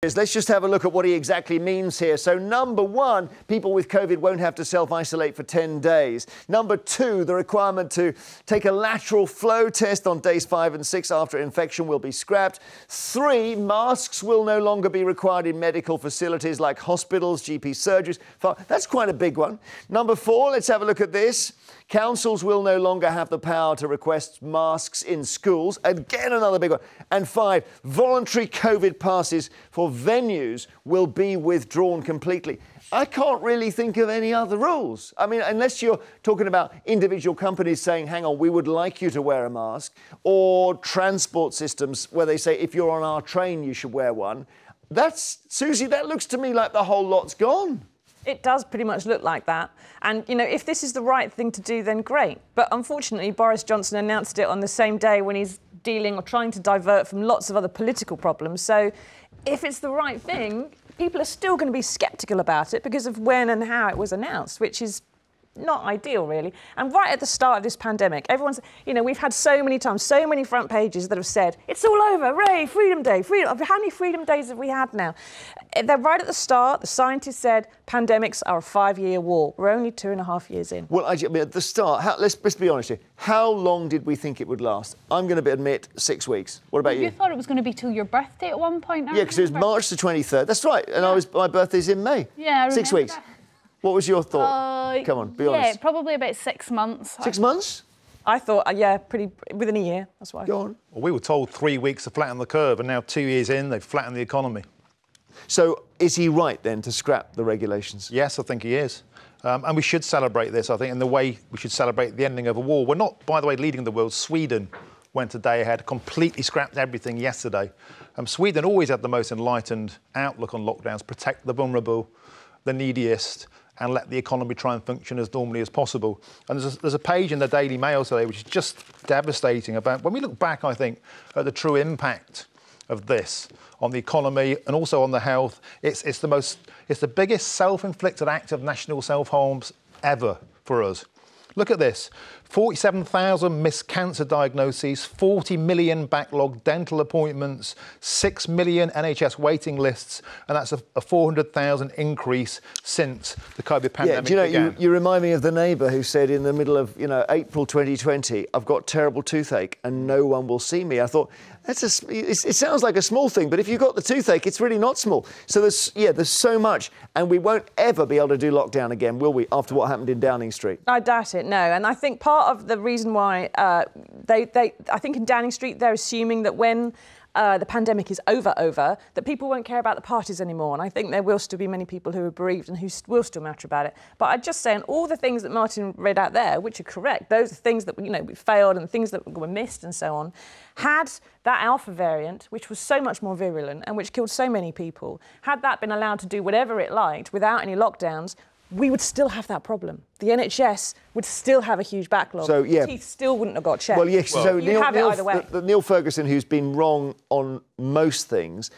Let's just have a look at what he exactly means here. So, number one, people with COVID won't have to self-isolate for 10 days. Number two, the requirement to take a lateral flow test on days 5 and 6 after infection will be scrapped. 3, masks will no longer be required in medical facilities like hospitals, GP surgeries. That's quite a big one. Number 4, let's have a look at this. Councils will no longer have the power to request masks in schools. Again, another big one. And 5, voluntary COVID passes for venues will be withdrawn completely. I can't really think of any other rules. I mean, unless you're talking about individual companies saying, hang on, we would like you to wear a mask, or transport systems where they say, if you're on our train, you should wear one. Susie, that looks to me like the whole lot's gone. It does pretty much look like that. And, you know, if this is the right thing to do, then great. But unfortunately, Boris Johnson announced it on the same day when he's dealing or trying to divert from lots of other political problems. So if it's the right thing, people are still going to be sceptical about it because of when and how it was announced, which is not ideal, really. And right at the start of this pandemic, everyone's, you know, we've had so many times, so many front pages that have said, it's all over, hooray, Freedom Day, freedom. How many Freedom Days have we had now? They're right at the start. The scientists said pandemics are a 5-year war. We're only 2.5 years in. Well, I mean, at the start, let's be honest here. How long did we think it would last? I'm going to admit 6 weeks. What about you? You thought it was going to be till your birthday at one point? Yeah, because it was March the 23rd. That's right. And yeah. My birthday's in May. Yeah, I remember 6 weeks. That. What was your thought? Come on, be honest. Yeah, probably about 6 months. 6 months? I thought, yeah, within a year. That's what I thought. Go on. Well, we were told 3 weeks to flatten the curve, and now 2 years in, they've flattened the economy. So is he right, then, to scrap the regulations? Yes, I think he is. And we should celebrate this, I think, in the way we should celebrate the ending of a war. We're not, by the way, leading the world. Sweden went a day ahead, completely scrapped everything yesterday. Sweden always had the most enlightened outlook on lockdowns, protect the vulnerable, the neediest, and let the economy try and function as normally as possible. And there's a page in the Daily Mail today which is just devastating about, when we look back, I think, at the true impact of this on the economy and also on the health, it's the biggest self-inflicted act of national self-harm ever for us. Look at this. 47,000 missed cancer diagnoses, 40 million backlogged dental appointments, 6 million NHS waiting lists, and that's a 400,000 increase since the COVID pandemic began. Do you know, you remind me of the neighbour who said in the middle of, April 2020, I've got terrible toothache and no one will see me. I thought, it sounds like a small thing, but if you've got the toothache, it's really not small. So there's so much, and we won't ever be able to do lockdown again, will we, after what happened in Downing Street? I doubt it, no. And I think part of the reason why I think in Downing Street, they're assuming that when the pandemic is over, that people won't care about the parties anymore. And I think there will still be many people who are bereaved and who will still matter about it. But I'd just say, and all the things that Martin read out there, which are correct, those are things that, we failed and things that were missed and so on, had that alpha variant, which was so much more virulent and which killed so many people, had that been allowed to do whatever it liked without any lockdowns, we would still have that problem. The NHS would still have a huge backlog. So, yeah. Teeth still wouldn't have got checked. Well, yes. So Neil Ferguson, who's been wrong on most things,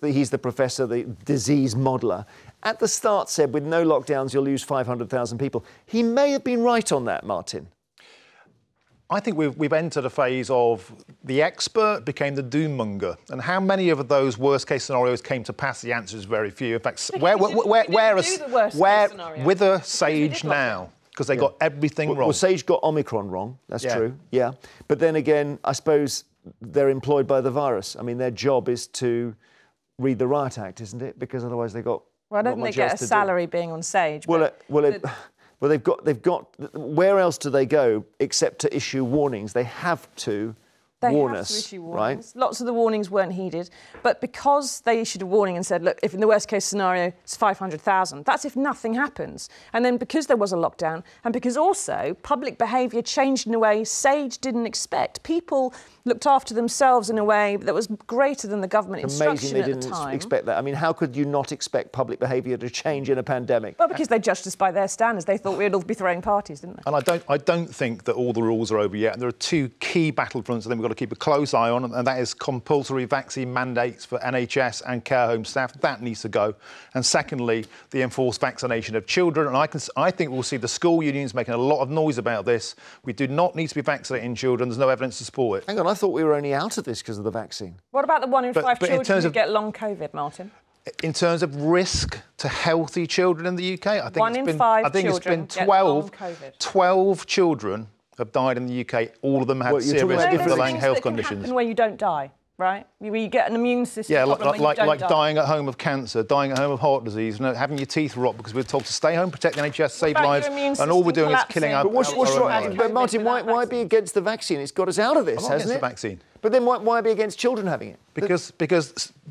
he's the professor, the disease modeller, at the start said with no lockdowns you'll lose 500,000 people. He may have been right on that, Martin. I think we've entered a phase of the expert became the doom monger, and how many of those worst case scenarios came to pass? The answer is very few. In fact, with a Sage now, because they got everything wrong. Well, Sage got Omicron wrong. That's true. Yeah, but then again, I suppose they're employed by the virus. I mean, their job is to read the Riot Act, isn't it? Because otherwise they got. Well, I don't think they get a salary being on Sage. Well, they've got. Where else do they go except to issue warnings? They have to warn us, to issue warnings. Right? Lots of the warnings weren't heeded, but because they issued a warning and said, look, if in the worst case scenario it's 500,000, that's if nothing happens. And then because there was a lockdown, and because also public behaviour changed in a way Sage didn't expect. People looked after themselves in a way that was greater than the government instruction at the time. Amazing they didn't expect that. I mean, how could you not expect public behaviour to change in a pandemic? Well, because they judged us by their standards. They thought we'd all be throwing parties, didn't they? And I don't think that all the rules are over yet. And there are two key battlefronts I think we've got to keep a close eye on, and that is compulsory vaccine mandates for NHS and care home staff. That needs to go. And secondly, the enforced vaccination of children. And I think we'll see the school unions making a lot of noise about this. We do not need to be vaccinating children. There's no evidence to support it. Hang on, I thought we were only out of this because of the vaccine. What about the 1 in 5 children who of, get long COVID, Martin? In terms of risk to healthy children in the UK, I think 1 in 5 children get long COVID. 12 children have died in the UK. All of them had serious underlying health conditions. Where you don't die, right? Where you get an immune system problem like dying at home of cancer, dying at home of heart disease, having your teeth rot because we're told to stay home, protect the NHS, save lives, and all we're doing is killing our... But But Martin, why be against the vaccine? It's got us out of this, hasn't it? The vaccine. But then why be against children having it? Because the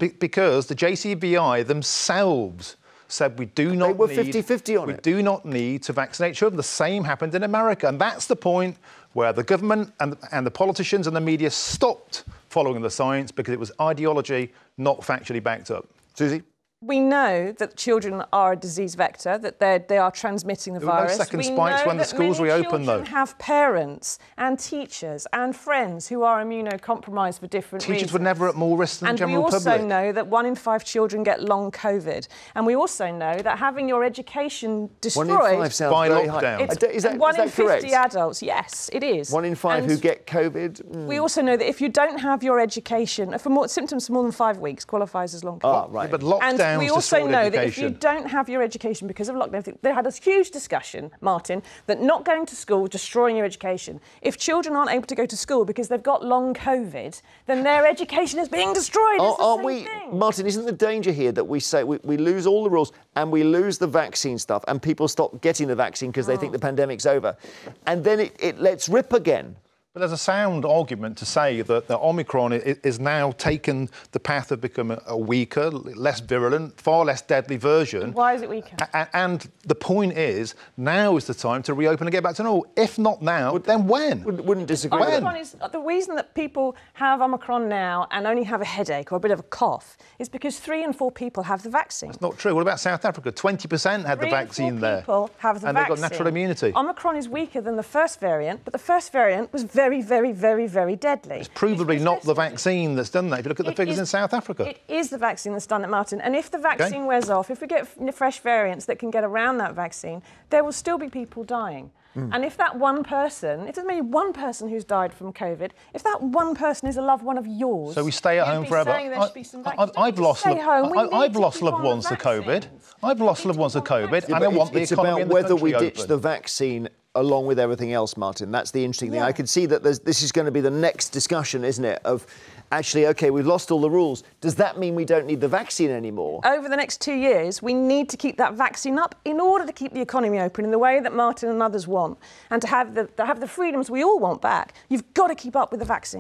JCVI themselves said we do not they were 50-50 on it. We do not need to vaccinate children. The same happened in America, and that's the point where the government and the politicians and the media stopped following the science because it was ideology, not factually backed up. Susie? We know that children are a disease vector, that they are transmitting the virus. There were no second spikes when the schools reopened, though. Children have parents and teachers and friends who are immunocompromised for different reasons. Teachers were never at more risk than the general public. And we also know that 1 in 5 children get long COVID. And we also know that having your education destroyed... 1 in 5 sounds by very lockdown. High. Is that 1 in 50 correct? adults, yes, it is. 1 in 5 who get COVID? We also know that if you don't have your education, symptoms for more than 5 weeks qualifies as long COVID. Oh, right. Yeah, but lockdowns and we also know that if you education. don't have your education because of lockdown, they had a huge discussion, Martin, that not going to school, destroying your education. If children aren't able to go to school because they've got long COVID, then their education is being destroyed. Aren't we, Martin, isn't the danger here that we say we lose all the rules and we lose the vaccine stuff and people stop getting the vaccine because they think the pandemic's over, and then it lets rip again? But there's a sound argument to say that the Omicron is now taken the path of becoming a weaker, less virulent, far less deadly version. Why is it weaker? And the point is, now is the time to reopen and get back to normal. If not now, then when? Wouldn't disagree. Omicron is, the reason that people have Omicron now and only have a headache or a bit of a cough is because 3 in 4 people have the vaccine. It's not true. What about South Africa? 20% had the vaccine there. 3 in 4 people have the vaccine. And they've got natural immunity. Omicron is weaker than the first variant, but the first variant was very, very, very, very deadly. It's provably not the vaccine that's done that. If you look at the figures in South Africa. It is the vaccine that's done it, Martin. And if the vaccine wears off, if we get fresh variants that can get around that vaccine, there will still be people dying. And if that one person, if there's maybe one person who's died from COVID, if that one person is a loved one of yours... So we stay at home forever. I've lost loved ones to COVID. I've lost loved ones to COVID, and I want the economy and the country open. It's about whether we ditch the vaccine along with everything else, Martin. That's the interesting thing. I can see that this is going to be the next discussion, isn't it, of actually, OK, we've lost all the rules. Does that mean we don't need the vaccine anymore? Over the next 2 years, we need to keep that vaccine up in order to keep the economy open in the way that Martin and others want, and to have the freedoms we all want back. You've got to keep up with the vaccine.